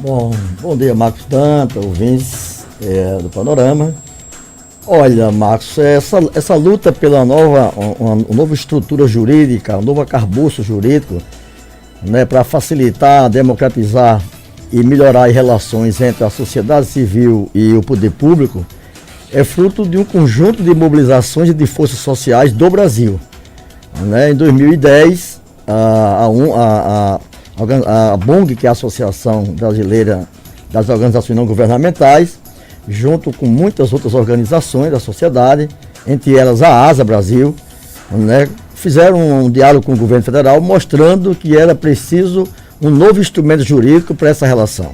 Bom dia, Marcos Dantas, ouvintes do Panorama. Olha, Marcos, essa luta pela uma nova estrutura jurídica, um novo arcabouço jurídico, né, para facilitar, democratizar e melhorar as relações entre a sociedade civil e o poder público, é fruto de um conjunto de mobilizações e de forças sociais do Brasil. Né? Em 2010, a ABONG, que é a Associação Brasileira das Organizações Não Governamentais, junto com muitas outras organizações da sociedade, entre elas a ASA Brasil, né, fizeram um diálogo com o governo federal mostrando que era preciso um novo instrumento jurídico para essa relação.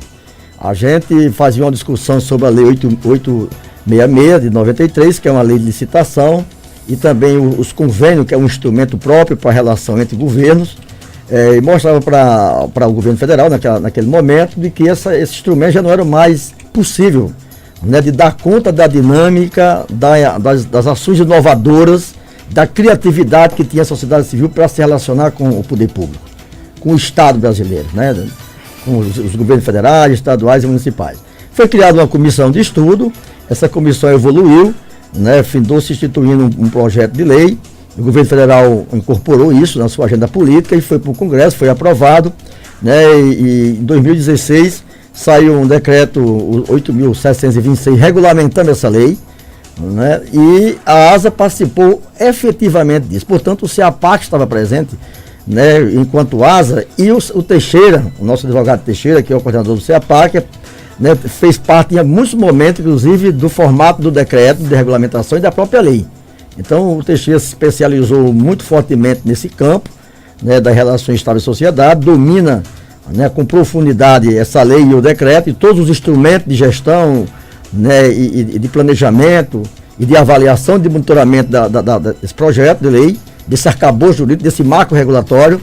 A gente fazia uma discussão sobre a Lei 866 de 93, que é uma lei de licitação, e também os convênios, que é um instrumento próprio para a relação entre governos, e mostrava para o governo federal, naquele momento, de que esse instrumento já não era mais possível, né, de dar conta da dinâmica, das ações inovadoras, da criatividade que tinha a sociedade civil para se relacionar com o poder público, com o Estado brasileiro, né, com os governos federais, estaduais e municipais. Foi criada uma comissão de estudo, essa comissão evoluiu, né, findou-se instituindo um projeto de lei. O governo federal incorporou isso na sua agenda política e foi para o Congresso, foi aprovado, né, e em 2016 saiu um decreto 8.726 regulamentando essa lei, né, e a ASA participou efetivamente disso. Portanto, o CEAPAC estava presente, né, enquanto ASA, e o Teixeira, o nosso advogado Teixeira, que é o coordenador do CEAPAC, né, fez parte em muitos momentos, inclusive, do formato do decreto de regulamentação e da própria lei. Então, o Teixeira se especializou muito fortemente nesse campo, né, das relações Estado e sociedade, domina, né, com profundidade essa lei e o decreto e todos os instrumentos de gestão, né, e de planejamento e de avaliação, de monitoramento desse projeto de lei, desse arcabouço jurídico, desse marco regulatório.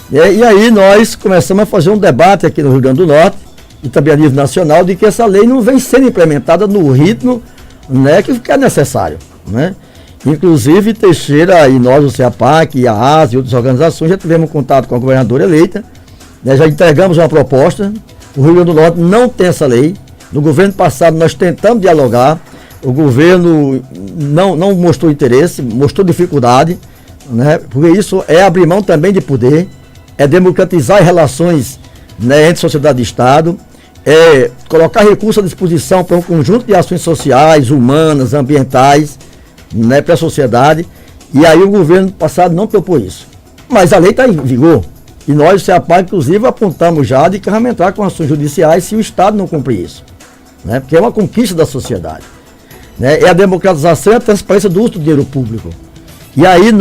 E aí nós começamos a fazer um debate aqui no Rio Grande do Norte e também a nível nacional de que essa lei não vem sendo implementada no ritmo, né, que é necessário, né? Inclusive, Teixeira e nós, o CEAPAC, e a ASA e outras organizações, já tivemos contato com a governadora eleita, né, já entregamos uma proposta. O Rio Grande do Norte não tem essa lei. No governo passado nós tentamos dialogar, o governo não mostrou interesse, mostrou dificuldade, né, porque isso é abrir mão também de poder, é democratizar as relações, né, entre sociedade e Estado, é colocar recursos à disposição para um conjunto de ações sociais, humanas, ambientais, né, para a sociedade. E aí o governo passado não propôs isso. Mas a lei está em vigor. E nós, o CEAPAC, inclusive, apontamos já de que vamos entrar com ações judiciais se o Estado não cumprir isso. Né, porque é uma conquista da sociedade. Né, é a democratização e a transparência do uso do dinheiro público. E aí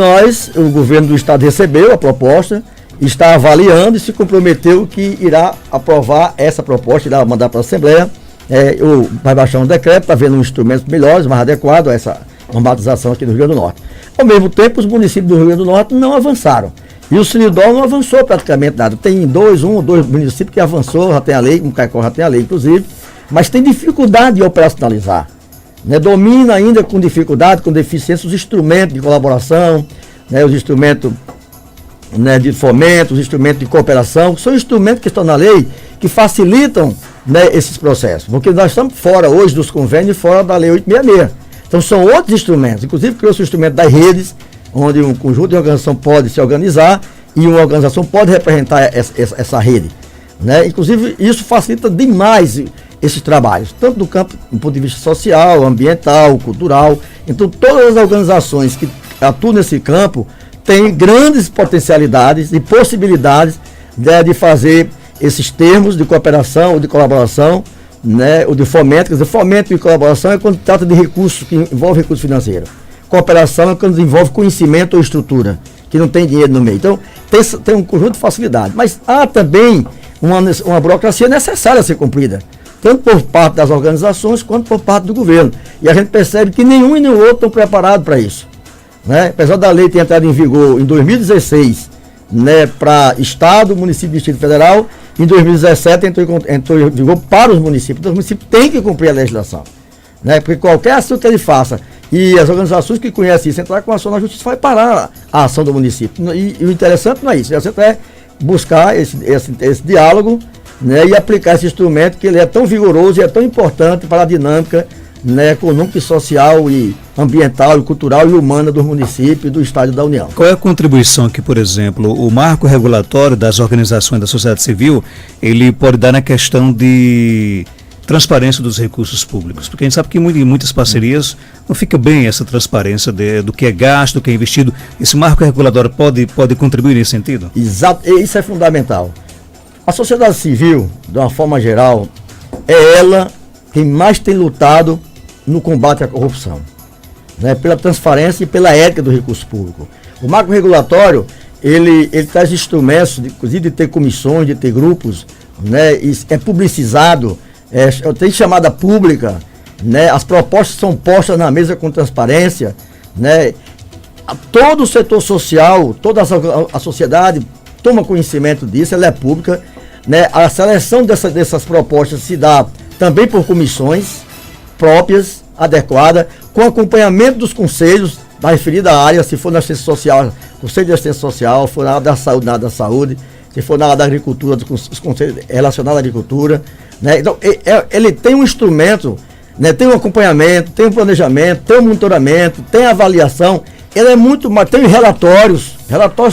o governo do Estado recebeu a proposta, está avaliando e se comprometeu que irá aprovar essa proposta, irá mandar para a Assembleia, vai baixar um decreto, está vendo instrumentos melhores, mais adequados a essa normatização aqui no Rio Grande do Norte. Ao mesmo tempo, os municípios do Rio Grande do Norte não avançaram. E o Seridó não avançou praticamente nada. Tem um ou dois municípios que avançou, já tem a lei, como Caicó já tem a lei, inclusive, mas tem dificuldade de operacionalizar. Né? Domina ainda com dificuldade, com deficiência, os instrumentos de colaboração, né? Os instrumentos, né, de fomento, os instrumentos de cooperação, que são instrumentos que estão na lei, que facilitam, né, esses processos. Porque nós estamos fora hoje dos convênios, fora da Lei 866. Então são outros instrumentos, inclusive criou-se o instrumento das redes, onde um conjunto de organização pode se organizar e uma organização pode representar essa rede. Né? Inclusive isso facilita demais esses trabalhos, tanto do campo do ponto de vista social, ambiental, cultural. Então todas as organizações que atuam nesse campo têm grandes potencialidades e possibilidades, né, de fazer esses termos de cooperação ou de colaboração, né, ou de fomento. Quer dizer, fomento e colaboração é quando trata de recursos que envolve recurso financeiro. Cooperação é quando envolve conhecimento ou estrutura, que não tem dinheiro no meio. Então, tem um conjunto de facilidades. Mas há também uma burocracia necessária a ser cumprida, tanto por parte das organizações quanto por parte do governo. E a gente percebe que nenhum e nem o outro estão preparados para isso. Né? Apesar da lei ter entrado em vigor em 2016, né, para Estado, município e Distrito Federal, em 2017 entrou em vigor para os municípios. Então os municípios têm que cumprir a legislação. Né? Porque qualquer ação que ele faça, e as organizações que conhecem isso, entrar com ação na justiça, vai parar a ação do município. E o interessante não é isso. O interessante é buscar esse diálogo, né, e aplicar esse instrumento que ele é tão vigoroso e é tão importante para a dinâmica, né, econômica e social e ambiental e cultural e humana dos municípios e do Estado da União. Qual é a contribuição que, por exemplo, o marco regulatório das organizações da sociedade civil, ele pode dar na questão de transparência dos recursos públicos? Porque a gente sabe que em muitas parcerias não fica bem essa transparência do que é gasto, do que é investido. Esse marco regulatório pode contribuir nesse sentido? Exato, isso é fundamental. A sociedade civil, de uma forma geral, é ela quem mais tem lutado no combate à corrupção, né, pela transparência e pela ética do recurso público. O marco regulatório, ele traz instrumentos, inclusive de ter comissões, de ter grupos, né, é publicizado, tem chamada pública, né, as propostas são postas na mesa com transparência, né, todo o setor social, toda a sociedade toma conhecimento disso, ela é pública, né, a seleção dessas propostas se dá também por comissões próprias, adequadas, com acompanhamento dos conselhos da referida área, se for na assistência social, conselho de assistência social, for na área da saúde, se for na área da agricultura, os conselhos relacionados à agricultura, né? Então, ele tem um instrumento, né? Tem um acompanhamento, tem um planejamento, tem um monitoramento, tem avaliação, ele é muito mais, tem relatórios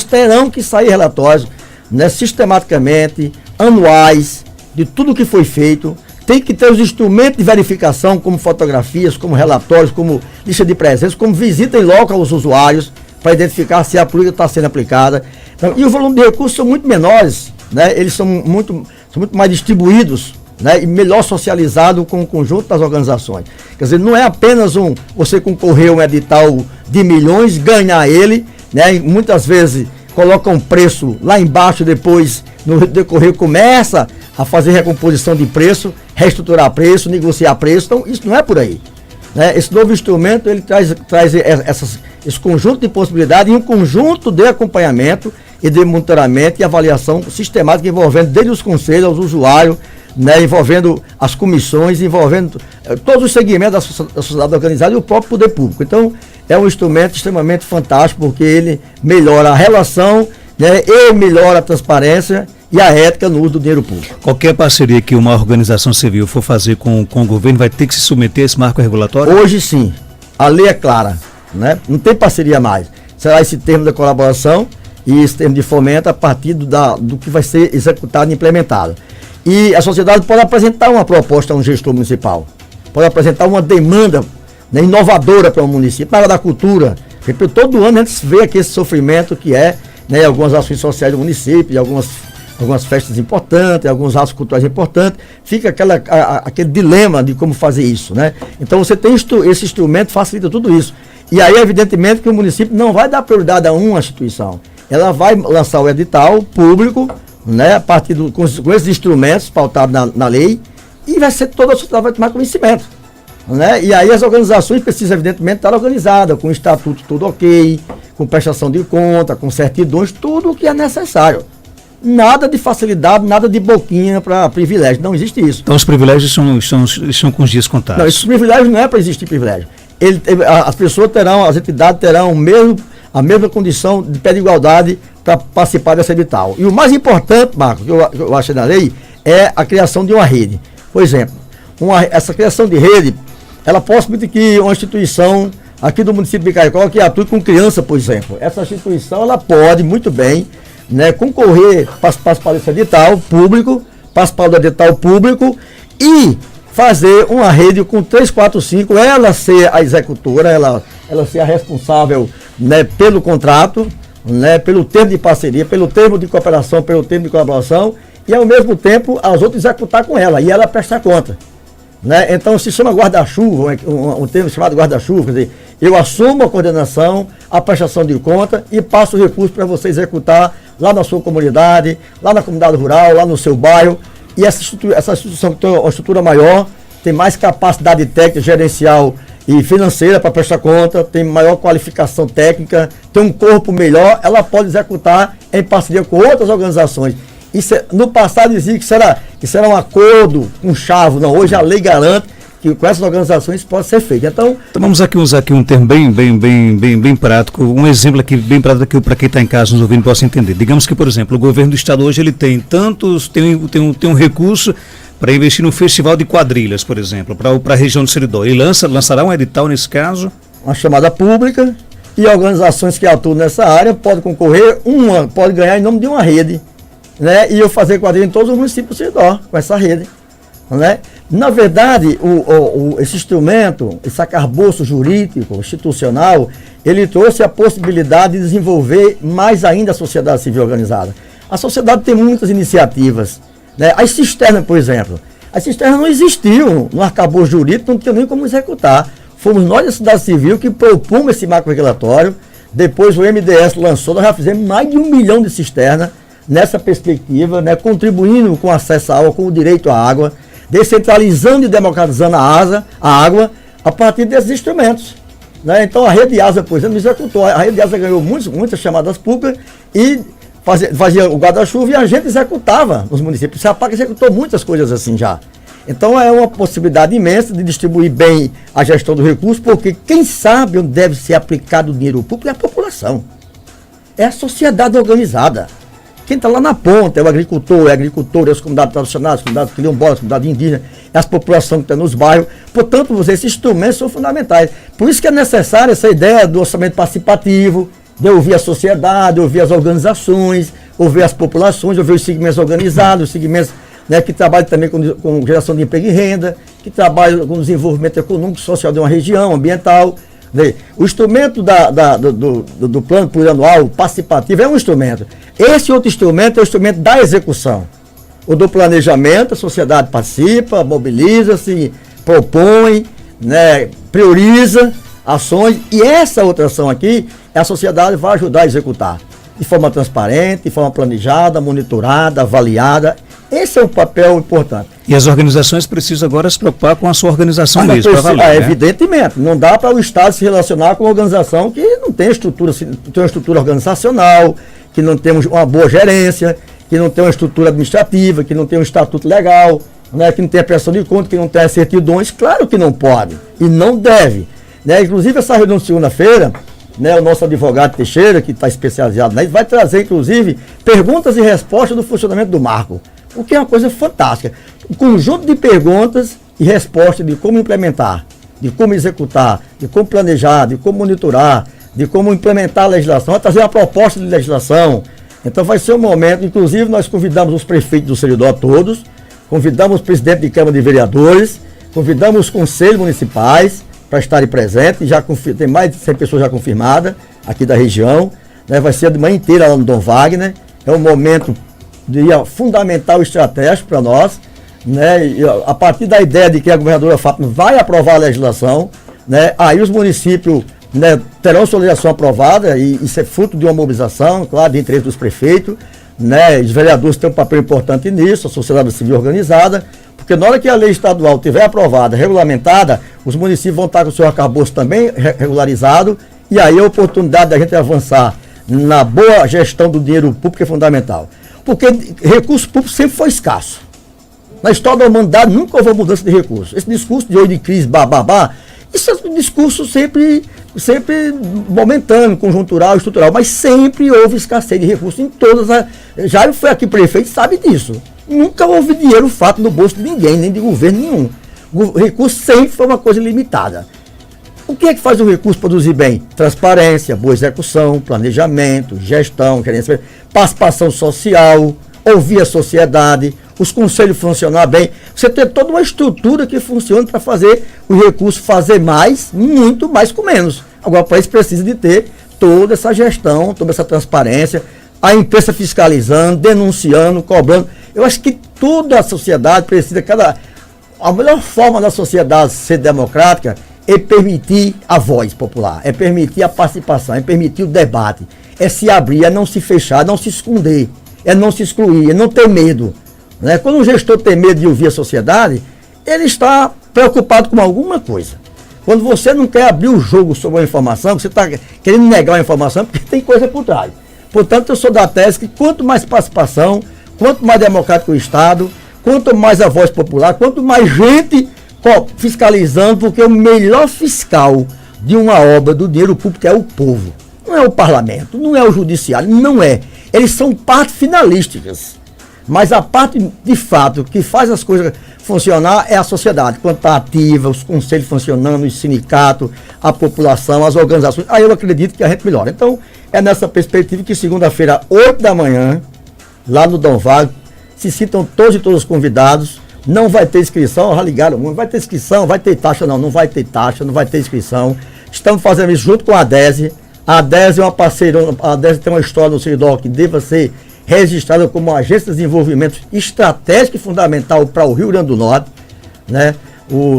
terão que sair relatórios, né? Sistematicamente, anuais, de tudo que foi feito. Tem que ter os instrumentos de verificação, como fotografias, como relatórios, como lista de presença, como visita em loco aos usuários, para identificar se a política está sendo aplicada. Então, e o volume de recursos são muito menores, né? Eles são muito mais distribuídos, né? E melhor socializados com o conjunto das organizações. Quer dizer, não é apenas você concorrer a um edital de milhões, ganhar ele, né? E muitas vezes coloca um preço lá embaixo, depois, no decorrer, começa a fazer recomposição de preço, reestruturar preço, negociar preço. Então, isso não é por aí, né? Esse novo instrumento, ele traz esse conjunto de possibilidades e um conjunto de acompanhamento e de monitoramento e avaliação sistemática, envolvendo desde os conselhos aos usuários, né, envolvendo as comissões, envolvendo todos os segmentos da sociedade organizada e o próprio poder público. Então, é um instrumento extremamente fantástico, porque ele melhora a relação, né, e melhora a transparência e a ética no uso do dinheiro público. Qualquer parceria que uma organização civil for fazer com o governo vai ter que se submeter a esse marco regulatório? Hoje sim, a lei é clara, né? Não tem parceria mais. Será esse termo da colaboração e esse termo de fomento a partir do que vai ser executado e implementado. E a sociedade pode apresentar uma proposta a um gestor municipal, pode apresentar uma demanda, né, inovadora para o município, para a área da cultura. Porque todo ano a gente vê aqui esse sofrimento que é, né, algumas ações sociais do município, algumas festas importantes, alguns atos culturais importantes, fica aquele dilema de como fazer isso, né? Então você tem esse instrumento, facilita tudo isso. E aí, evidentemente, que o município não vai dar prioridade a uma instituição. Ela vai lançar o edital público, né, a partir com esses instrumentos pautados na lei, e vai ser toda a sociedade vai tomar conhecimento, né? E aí as organizações precisam, evidentemente, estar organizadas, com o estatuto tudo ok, com prestação de conta, com certidões, tudo o que é necessário. Nada de facilidade, nada de boquinha para privilégio. Não existe isso. Então os privilégios estão com os dias contados. Não, esses privilégios não é para existir privilégio. As pessoas terão, as entidades terão a mesma condição de pé de igualdade para participar desse edital. E o mais importante, Marcos, que eu acho na lei, é a criação de uma rede. Por exemplo, essa criação de rede, ela possibilita que uma instituição aqui do município de Caicó, que atue com criança, por exemplo, essa instituição, ela pode muito bem, né, concorrer, participar desse edital público, participar do edital público e fazer uma rede com 3, 4, 5, ela ser a executora, ela ser a responsável, né, pelo contrato, né, pelo termo de parceria, pelo termo de cooperação, pelo termo de colaboração, e ao mesmo tempo as outras executar com ela, e ela prestar conta, né? Então se chama guarda-chuva, um termo chamado guarda-chuva, quer dizer, eu assumo a coordenação, a prestação de conta e passo o recurso para você executar lá na sua comunidade, lá na comunidade rural, lá no seu bairro. E essa instituição que tem uma estrutura maior, tem mais capacidade técnica, gerencial e financeira para prestar conta, tem maior qualificação técnica, tem um corpo melhor, ela pode executar em parceria com outras organizações. Isso no passado dizia que será um acordo com chave, não, hoje a lei garante que com essas organizações pode ser feito. Então vamos aqui usar aqui um termo bem prático, um exemplo aqui bem prático para quem está em casa nos ouvindo possa entender. Digamos que, por exemplo, o governo do estado hoje ele tem um recurso para investir no festival de quadrilhas, por exemplo, para a região do Seridó. Ele lançará um edital nesse caso? Uma chamada pública, e organizações que atuam nessa área podem concorrer, pode ganhar em nome de uma rede, né? E eu fazer quadrilha em todos os municípios do Seridó, com essa rede, né? Na verdade, esse instrumento, esse arcabouço jurídico, institucional, ele trouxe a possibilidade de desenvolver mais ainda a sociedade civil organizada. A sociedade tem muitas iniciativas, né? As cisternas, por exemplo. As cisternas não existiam no arcabouço jurídico, não tinha nem como executar. Fomos nós da sociedade civil que propomos esse marco regulatório. Depois o MDS lançou, nós já fizemos mais de 1 milhão de cisternas nessa perspectiva, né? Contribuindo com acesso à água, com o direito à água, descentralizando e democratizando a água a partir desses instrumentos, né? Então a Rede Asa, por exemplo, executou. A Rede Asa ganhou muitas chamadas públicas e fazia o guarda-chuva e a gente executava nos municípios. O SEAPAC executou muitas coisas assim já. Então é uma possibilidade imensa de distribuir bem a gestão do recurso, porque quem sabe onde deve ser aplicado o dinheiro público é a população. É a sociedade organizada. Quem está lá na ponta é o agricultor, é as comunidades tradicionais, as comunidades quilombolas, as comunidades indígenas, é as populações que estão nos bairros. Portanto, esses instrumentos são fundamentais. Por isso que é necessária essa ideia do orçamento participativo, de ouvir a sociedade, ouvir as organizações, ouvir as populações, ouvir os segmentos organizados, os segmentos, né, que trabalham também com geração de emprego e renda, que trabalham com desenvolvimento econômico e social de uma região, ambiental. O instrumento do plano plurianual participativo é um instrumento. Esse outro instrumento é o instrumento da execução. O do planejamento, a sociedade participa, mobiliza-se, propõe, né, prioriza ações, e essa outra ação aqui, a sociedade vai ajudar a executar de forma transparente, de forma planejada, monitorada, avaliada. Esse é um papel importante. E as organizações precisam agora se preocupar com a sua organização mesmo, para valer, né? Evidentemente, não dá para o Estado se relacionar com uma organização que não tem uma estrutura organizacional, que não temos uma boa gerência, que não tem uma estrutura administrativa, que não tem um estatuto legal, né, que não tem a prestação de conta, que não tem as certidões. Claro que não pode e não deve, né? Inclusive essa reunião de segunda-feira, né, o nosso advogado Teixeira, que está especializado nisso, vai trazer inclusive perguntas e respostas do funcionamento do marco, o que é uma coisa fantástica. Um conjunto de perguntas e respostas de como implementar, de como executar, de como planejar, de como monitorar, de como implementar a legislação, vai trazer uma proposta de legislação. Então vai ser um momento, inclusive nós convidamos os prefeitos do Seridó todos, convidamos o presidente de Câmara de Vereadores, convidamos os conselhos municipais para estarem presentes, tem mais de 100 pessoas já confirmadas aqui da região, né? Vai ser de manhã inteira lá no Dom Wagner, é um momento fundamental e estratégico para nós, né? E a partir da ideia de que a governadora Fátima vai aprovar a legislação, né? Aí os municípios, né, terão sua legislação aprovada, e isso é fruto de uma mobilização, claro, de interesse dos prefeitos, né? Os vereadores têm um papel importante nisso, a sociedade civil organizada, porque na hora que a lei estadual estiver aprovada, regulamentada, os municípios vão estar com o seu arcabouço também regularizado, e aí a oportunidade da gente avançar na boa gestão do dinheiro público é fundamental. Porque recurso público sempre foi escasso. Na história da humanidade nunca houve mudança de recursos. Esse discurso de hoje de crise, isso é um discurso sempre momentâneo, conjuntural, estrutural, mas sempre houve escassez de recursos em todas as... Jairo foi aqui prefeito, sabe disso. Nunca houve dinheiro fato no bolso de ninguém, nem de governo nenhum. O recurso sempre foi uma coisa limitada. O que é que faz o recurso produzir bem? Transparência, boa execução, planejamento, gestão, gerência, participação social, ouvir a sociedade, os conselhos funcionar bem. Você ter toda uma estrutura que funcione para fazer o recurso fazer mais, muito mais com menos. Agora, para isso precisa de ter toda essa gestão, toda essa transparência, a imprensa fiscalizando, denunciando, cobrando. Eu acho que toda a sociedade precisa, a melhor forma da sociedade ser democrática é permitir a voz popular, é permitir a participação, é permitir o debate, é se abrir, é não se fechar, não se esconder, é não se excluir, é não ter medo, né? Quando um gestor tem medo de ouvir a sociedade, ele está preocupado com alguma coisa. Quando você não quer abrir o jogo sobre uma informação, você está querendo negar uma informação, porque tem coisa por trás. Portanto, eu sou da tese que quanto mais participação, quanto mais democrático o Estado, quanto mais a voz popular, quanto mais gente fiscalizando, porque o melhor fiscal de uma obra do dinheiro público é o povo. Não é o parlamento, não é o judiciário, não é. Eles são partes finalísticas. Mas a parte, de fato, que faz as coisas funcionar é a sociedade. Quando está ativa, os conselhos funcionando, os sindicatos, a população, as organizações. Aí eu acredito que a gente melhora. Então, é nessa perspectiva que segunda-feira, 8 da manhã, lá no Dom Vago, se citam todos e todos os convidados. Não vai ter inscrição, já ligaram muito, vai ter inscrição, vai ter taxa, não vai ter taxa, não vai ter inscrição. Estamos fazendo isso junto com a ADESE. A ADESE é uma parceira, a ADESE tem uma história no Seridó que deva ser registrada como agência de desenvolvimento estratégico e fundamental para o Rio Grande do Norte, né?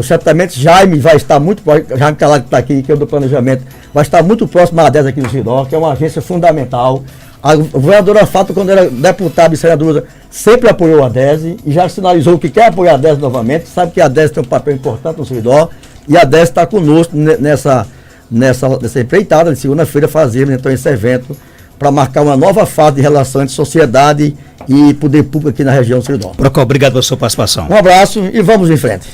Certamente Jaime vai estar muito próximo, Jaime Calado que está aqui, que é do planejamento, vai estar muito próximo à ADESE aqui no Seridó, que é uma agência fundamental. A governadora Fátima, quando era deputada e senadora, sempre apoiou a ADESE e já sinalizou que quer apoiar a ADESE novamente, sabe que a ADESE tem um papel importante no Seridó e a ADESE está conosco nessa empreitada de segunda-feira, fazermos então esse evento para marcar uma nova fase de relação entre sociedade e poder público aqui na região do Seridó. Procó, obrigado pela sua participação. Um abraço e vamos em frente.